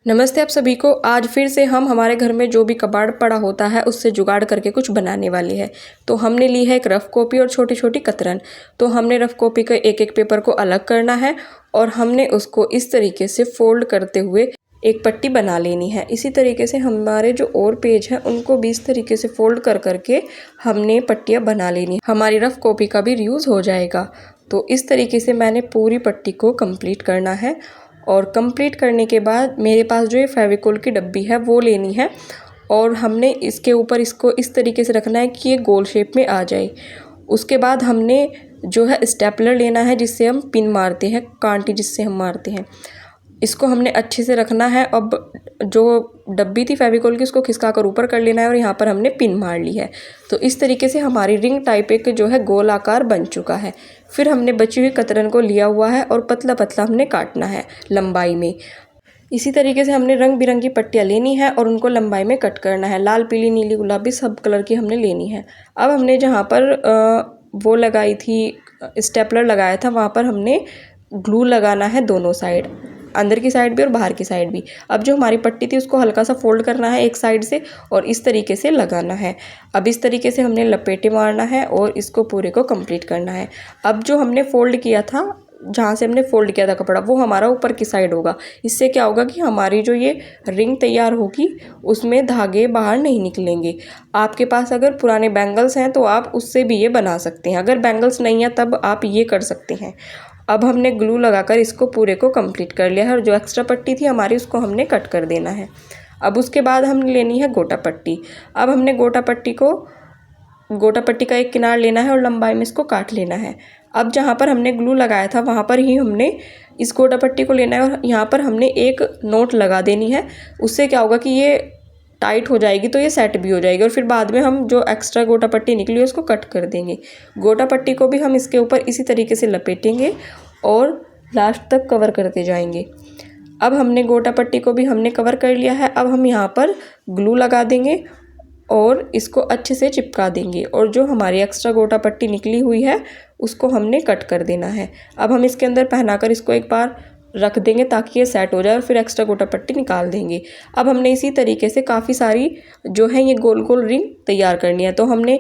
नमस्ते आप सभी को। आज फिर से हम हमारे घर में जो भी कबाड़ पड़ा होता है उससे जुगाड़ करके कुछ बनाने वाले हैं। तो हमने ली है एक रफ़ कॉपी और छोटी छोटी कतरन। तो हमने रफ़ कॉपी के एक एक पेपर को अलग करना है और हमने उसको इस तरीके से फोल्ड करते हुए एक पट्टी बना लेनी है। इसी तरीके से हमारे जो और पेज हैं उनको भी इस तरीके से फोल्ड कर करके हमने पट्टियाँ बना लेनी है। हमारी रफ़ कॉपी का भी रीयूज़ हो जाएगा। तो इस तरीके से मैंने पूरी पट्टी को कंप्लीट करना है और कंप्लीट करने के बाद मेरे पास जो ये फेविकोल की डब्बी है वो लेनी है और हमने इसके ऊपर इसको इस तरीके से रखना है कि ये गोल शेप में आ जाए। उसके बाद हमने जो है स्टेपलर लेना है जिससे हम पिन मारते हैं, कांटी जिससे हम मारते हैं। इसको हमने अच्छे से रखना है। अब जो डब्बी थी फेविकोल की उसको खिसका कर ऊपर कर लेना है और यहाँ पर हमने पिन मार ली है। तो इस तरीके से हमारी रिंग टाइप एक जो है गोल आकार बन चुका है। फिर हमने बची हुई कतरन को लिया हुआ है और पतला पतला हमने काटना है लंबाई में। इसी तरीके से हमने रंग बिरंगी पट्टियाँ लेनी है और उनको लंबाई में कट करना है। लाल, पीली, नीली, गुलाबी सब कलर की हमने लेनी है। अब हमने जहाँ पर वो लगाई थी, स्टेपलर लगाया था, वहाँ पर हमने ग्लू लगाना है दोनों साइड, अंदर की साइड भी और बाहर की साइड भी। अब जो हमारी पट्टी थी उसको हल्का सा फोल्ड करना है एक साइड से और इस तरीके से लगाना है। अब इस तरीके से हमने लपेटे मारना है और इसको पूरे को कंप्लीट करना है। अब जो हमने फोल्ड किया था, जहाँ से हमने फोल्ड किया था कपड़ा, वो हमारा ऊपर की साइड होगा। इससे क्या होगा कि हमारी जो ये रिंग तैयार होगी उसमें धागे बाहर नहीं निकलेंगे। आपके पास अगर पुराने बैंगल्स हैं तो आप उससे भी ये बना सकते हैं। अगर बैंगल्स नहीं है तब आप ये कर सकते हैं। अब हमने ग्लू लगाकर इसको पूरे को कंप्लीट कर लिया है और जो एक्स्ट्रा पट्टी थी हमारी उसको हमने कट कर देना है। अब उसके बाद हमने लेनी है गोटा पट्टी। अब हमने गोटा पट्टी का एक किनार लेना है और लंबाई में इसको काट लेना है। अब जहाँ पर हमने ग्लू लगाया था वहाँ पर ही हमने इस गोटा पट्टी को लेना है और यहाँ पर हमने एक नोट लगा देनी है। उससे क्या होगा कि ये टाइट हो जाएगी तो ये सेट भी हो जाएगी और फिर बाद में हम जो एक्स्ट्रा गोटा पट्टी निकली है उसको कट कर देंगे। गोटा पट्टी को भी हम इसके ऊपर इसी तरीके से लपेटेंगे और लास्ट तक कवर करते जाएंगे। अब हमने गोटा पट्टी को भी हमने कवर कर लिया है। अब हम यहाँ पर ग्लू लगा देंगे और इसको अच्छे से चिपका देंगे और जो हमारी एक्स्ट्रा गोटा पट्टी निकली हुई है उसको हमने कट कर देना है। अब हम इसके अंदर पहनाकर इसको एक बार रख देंगे ताकि ये सेट हो जाए और फिर एक्स्ट्रा गोटा पट्टी निकाल देंगे। अब हमने इसी तरीके से काफ़ी सारी जो है ये गोल गोल रिंग तैयार करनी है। तो हमने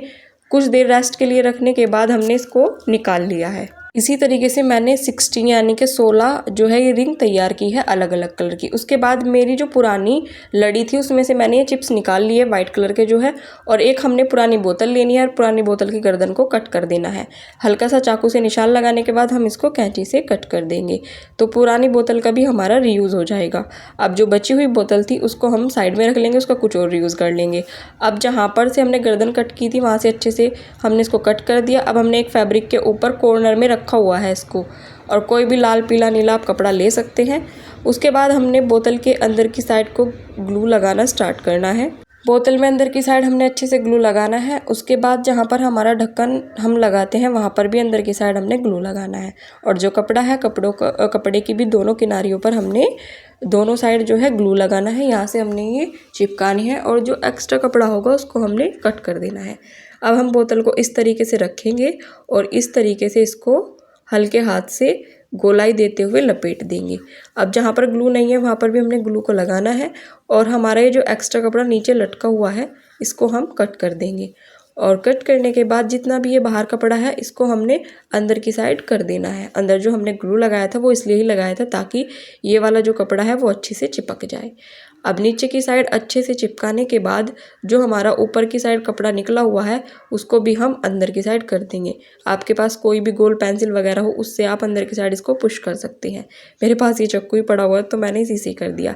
कुछ देर रेस्ट के लिए रखने के बाद हमने इसको निकाल लिया है। इसी तरीके से मैंने 16 यानी कि 16 जो है ये रिंग तैयार की है अलग अलग कलर की। उसके बाद मेरी जो पुरानी लड़ी थी उसमें से मैंने ये चिप्स निकाल लिए वाइट कलर के जो है, और एक हमने पुरानी बोतल लेनी है और पुरानी बोतल की गर्दन को कट कर देना है। हल्का सा चाकू से निशान लगाने के बाद हम इसको कैंची से कट कर देंगे तो पुरानी बोतल का भी हमारा रीयूज़ हो जाएगा। अब जो बची हुई बोतल थी उसको हम साइड में रख लेंगे, उसका कुछ और रीयूज़ कर लेंगे। अब जहाँ पर से हमने गर्दन कट की थी वहाँ से अच्छे से हमने इसको कट कर दिया। अब हमने एक फैब्रिक के ऊपर कॉर्नर में रखा हुआ है इसको, और कोई भी लाल, पीला, नीला आप कपड़ा ले सकते हैं। उसके बाद हमने बोतल के अंदर की साइड को ग्लू लगाना स्टार्ट करना है। बोतल में अंदर की साइड हमने अच्छे से ग्लू लगाना है। उसके बाद जहाँ पर हमारा ढक्कन हम लगाते हैं वहाँ पर भी अंदर की साइड हमने ग्लू लगाना है और जो कपड़ा है कपड़े की भी दोनों किनारियों पर हमने दोनों साइड जो है ग्लू लगाना है। यहाँ से हमने ये चिपकानी है और जो एक्स्ट्रा कपड़ा होगा उसको हमने कट कर देना है। अब हम बोतल को इस तरीके से रखेंगे और इस तरीके से इसको हल्के हाथ से गोलाई देते हुए लपेट देंगे। अब जहाँ पर ग्लू नहीं है वहाँ पर भी हमने ग्लू को लगाना है और हमारा ये जो एक्स्ट्रा कपड़ा नीचे लटका हुआ है इसको हम कट कर देंगे। और कट करने के बाद जितना भी ये बाहर कपड़ा है इसको हमने अंदर की साइड कर देना है। अंदर जो हमने ग्लू लगाया था वो इसलिए ही लगाया था ताकि ये वाला जो कपड़ा है वो अच्छे से चिपक जाए। अब नीचे की साइड अच्छे से चिपकाने के बाद जो हमारा ऊपर की साइड कपड़ा निकला हुआ है उसको भी हम अंदर की साइड कर देंगे। आपके पास कोई भी गोल पेंसिल वगैरह हो उससे आप अंदर की साइड इसको पुश कर सकते हैं। मेरे पास ये चाकू ही पड़ा हुआ है तो मैंने इसी से कर दिया।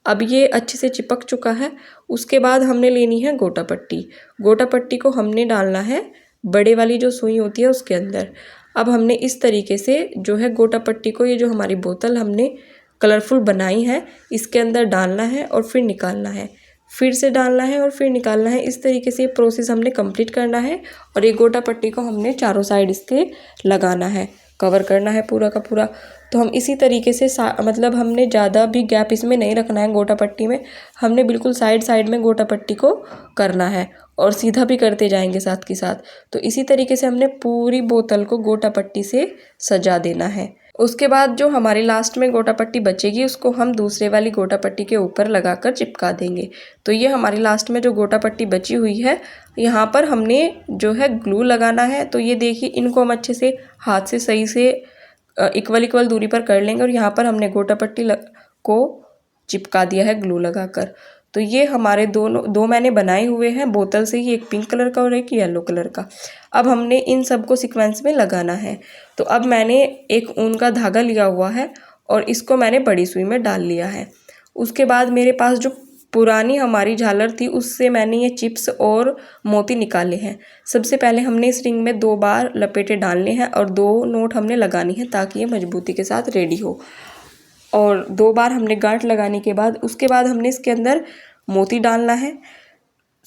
अब ये अच्छे से चिपक चुका है। उसके बाद हमने लेनी है गोटा पट्टी। गोटा पट्टी को हमने डालना है बड़े वाली जो सुई होती है उसके अंदर। अब हमने इस तरीके से जो है गोटा पट्टी को, ये जो हमारी बोतल हमने कलरफुल बनाई है, इसके अंदर डालना है और फिर निकालना है, फिर से डालना है और फिर निकालना है। इस तरीके से ये प्रोसेस हमने कंप्लीट करना है और ये गोटा पट्टी को हमने चारों साइड इसके लगाना है, कवर करना है पूरा का पूरा। तो हम इसी तरीके से मतलब हमने ज़्यादा भी गैप इसमें नहीं रखना है गोटा पट्टी में, हमने बिल्कुल साइड साइड में गोटा पट्टी को करना है और सीधा भी करते जाएंगे साथ के साथ। तो इसी तरीके से हमने पूरी बोतल को गोटा पट्टी से सजा देना है। उसके बाद जो हमारी लास्ट में गोटा पट्टी बचेगी उसको हम दूसरे वाली गोटा पट्टी के ऊपर लगाकर चिपका देंगे। तो ये हमारी लास्ट में जो गोटा पट्टी बची हुई है, यहाँ पर हमने जो है ग्लू लगाना है। तो ये देखिए, इनको हम अच्छे से हाथ से सही से इक्वल दूरी पर कर लेंगे और यहाँ पर हमने गोटा पट्टी को चिपका दिया है ग्लू लगाकर। तो ये हमारे दो मैंने बनाए हुए हैं बोतल से ही, एक पिंक कलर का और एक येलो कलर का। अब हमने इन सबको सीक्वेंस में लगाना है। तो अब मैंने एक ऊन का धागा लिया हुआ है और इसको मैंने बड़ी सुई में डाल लिया है। उसके बाद मेरे पास जो पुरानी हमारी झालर थी उससे मैंने ये चिप्स और मोती निकाले हैं। सबसे पहले हमने इस रिंग में 2 बार लपेटे डालने हैं और 2 नोट हमने लगानी है ताकि ये मजबूती के साथ रेडी हो। और 2 बार हमने गांठ लगाने के बाद उसके बाद हमने इसके अंदर मोती डालना है।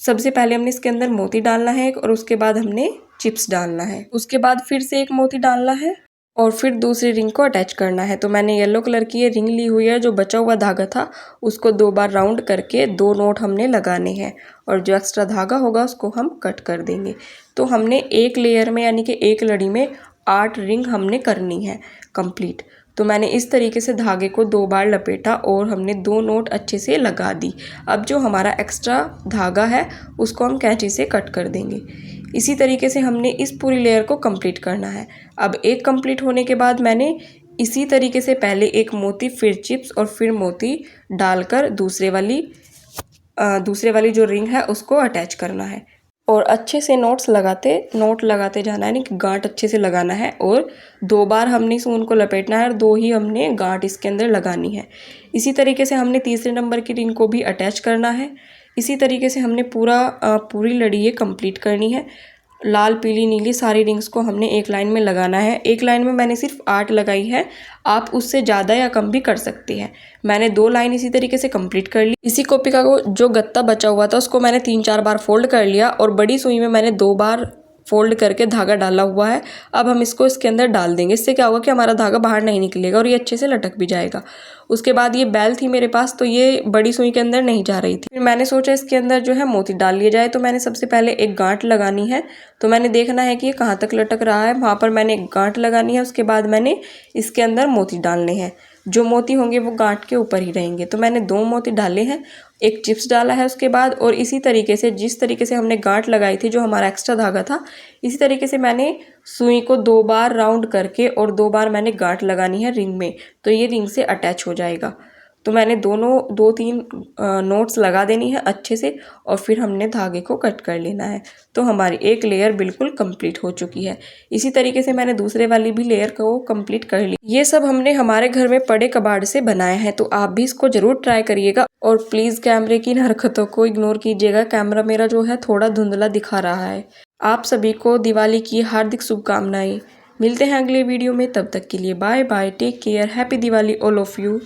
सबसे पहले हमने इसके अंदर मोती डालना है और उसके बाद हमने चिप्स डालना है। उसके बाद फिर से एक मोती डालना है और फिर दूसरी रिंग को अटैच करना है। तो मैंने येलो कलर की ये रिंग ली हुई है, जो बचा हुआ धागा था उसको 2 बार राउंड करके 2 नोट हमने लगाने हैं और जो एक्स्ट्रा धागा होगा उसको हम कट कर देंगे। तो हमने एक लेयर में यानी कि एक लड़ी में 8 रिंग हमने करनी है कंप्लीट। तो मैंने इस तरीके से धागे को 2 बार लपेटा और हमने 2 नोट अच्छे से लगा दी। अब जो हमारा एक्स्ट्रा धागा है उसको हम कैंची से कट कर देंगे। इसी तरीके से हमने इस पूरी लेयर को कंप्लीट करना है। अब एक कंप्लीट होने के बाद मैंने इसी तरीके से पहले एक मोती, फिर चिप्स और फिर मोती डालकर दूसरे वाली जो रिंग है उसको अटैच करना है और अच्छे से नोट लगाते जाना है, यानी कि गांठ अच्छे से लगाना है। और 2 बार हमने इस ऊन को लपेटना है और 2 ही हमने गांठ इसके अंदर लगानी है। इसी तरीके से हमने तीसरे नंबर की रिंग को भी अटैच करना है। इसी तरीके से हमने पूरी लड़ी ये कंप्लीट करनी है। लाल, पीली, नीली सारी रिंग्स को हमने एक लाइन में लगाना है। एक लाइन में मैंने सिर्फ 8 लगाई है, आप उससे ज़्यादा या कम भी कर सकते हैं। मैंने 2 लाइन इसी तरीके से कंप्लीट कर ली। इसी कॉपी का जो गत्ता बचा हुआ था उसको मैंने 3-4 बार फोल्ड कर लिया और बड़ी सुई में मैंने 2 बार फोल्ड करके धागा डाला हुआ है। अब हम इसको इसके अंदर डाल देंगे। इससे क्या होगा कि हमारा धागा बाहर नहीं निकलेगा और ये अच्छे से लटक भी जाएगा। उसके बाद ये बैल थी मेरे पास, तो ये बड़ी सुई के अंदर नहीं जा रही थी। फिर मैंने सोचा इसके अंदर जो है मोती डाल लिया जाए। तो मैंने सबसे पहले एक गांठ लगानी है। तो मैंने देखना है कि ये कहाँ तक लटक रहा है, वहाँ पर मैंने एक गांठ लगानी है। उसके बाद मैंने इसके अंदर मोती डालने हैं। जो मोती होंगे वो गांठ के ऊपर ही रहेंगे। तो मैंने 2 मोती डाले हैं, एक चिप्स डाला है उसके बाद। और इसी तरीके से जिस तरीके से हमने गांठ लगाई थी, जो हमारा एक्स्ट्रा धागा था, इसी तरीके से मैंने सुई को 2 बार राउंड करके और 2 बार मैंने गांठ लगानी है रिंग में। तो ये रिंग से अटैच हो जाएगा। तो मैंने 2-3 नोट्स लगा देनी है अच्छे से और फिर हमने धागे को कट कर लेना है। तो हमारी एक लेयर बिल्कुल कंप्लीट हो चुकी है। इसी तरीके से मैंने दूसरे वाली भी लेयर को कंप्लीट कर ली। ये सब हमने हमारे घर में पड़े कबाड़ से बनाया है, तो आप भी इसको ज़रूर ट्राई करिएगा। और प्लीज़ कैमरे की इन हरकतों को इग्नोर कीजिएगा। कैमरा मेरा जो है थोड़ा धुंधला दिखा रहा है। आप सभी को दिवाली की हार्दिक शुभकामनाएं। मिलते हैं अगले वीडियो में, तब तक के लिए bye bye, take care, happy Diwali all of you.